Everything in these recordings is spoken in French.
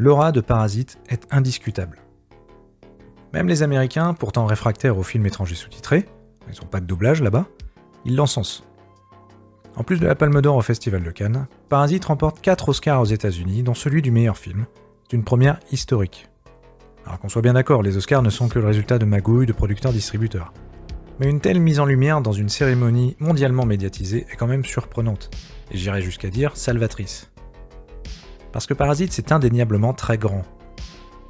l'aura de Parasite est indiscutable. Même les Américains, pourtant réfractaires aux films étrangers sous-titrés, ils n'ont pas de doublage là-bas, ils l'encensent. En plus de la Palme d'Or au Festival de Cannes, Parasite remporte 4 Oscars aux États-Unis, dont celui du meilleur film. C'est une première historique. Alors qu'on soit bien d'accord, les Oscars ne sont que le résultat de magouilles de producteurs-distributeurs. Mais une telle mise en lumière dans une cérémonie mondialement médiatisée est quand même surprenante, et j'irais jusqu'à dire salvatrice. Parce que Parasite, c'est indéniablement très grand.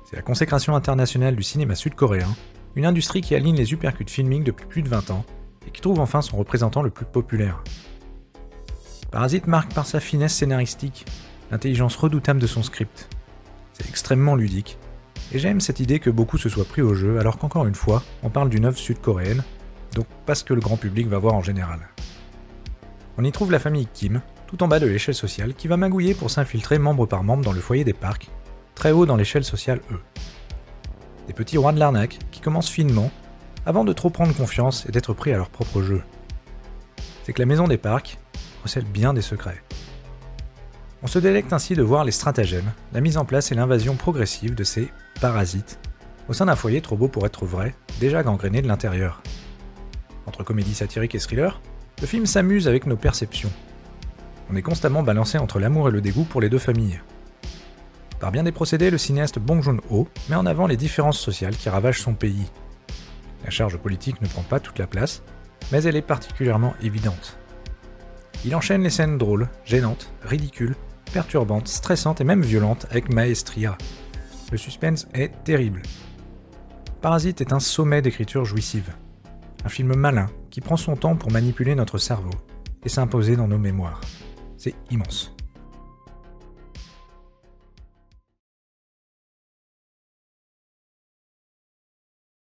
C'est la consécration internationale du cinéma sud-coréen, une industrie qui aligne les uppercuts filming depuis plus de 20 ans, et qui trouve enfin son représentant le plus populaire. Parasite marque par sa finesse scénaristique, l'intelligence redoutable de son script. C'est extrêmement ludique, et j'aime cette idée que beaucoup se soient pris au jeu alors qu'encore une fois, on parle d'une œuvre sud-coréenne, donc pas ce que le grand public va voir en général. On y trouve la famille Kim, tout en bas de l'échelle sociale, qui va magouiller pour s'infiltrer membre par membre dans le foyer des Park, très haut dans l'échelle sociale eux. Des petits rois de l'arnaque qui commencent finement, avant de trop prendre confiance et d'être pris à leur propre jeu. C'est que la maison des Park recèle bien des secrets. On se délecte ainsi de voir les stratagèmes, la mise en place et l'invasion progressive de ces parasites, au sein d'un foyer trop beau pour être vrai, déjà gangréné de l'intérieur. Entre comédie satirique et thriller, le film s'amuse avec nos perceptions. On est constamment balancé entre l'amour et le dégoût pour les deux familles. Par bien des procédés, le cinéaste Bong Joon-ho met en avant les différences sociales qui ravagent son pays. La charge politique ne prend pas toute la place, mais elle est particulièrement évidente. Il enchaîne les scènes drôles, gênantes, ridicules, perturbantes, stressantes et même violentes avec maestria. Le suspense est terrible. Parasite est un sommet d'écriture jouissive. Un film malin qui prend son temps pour manipuler notre cerveau et s'imposer dans nos mémoires. C'est immense.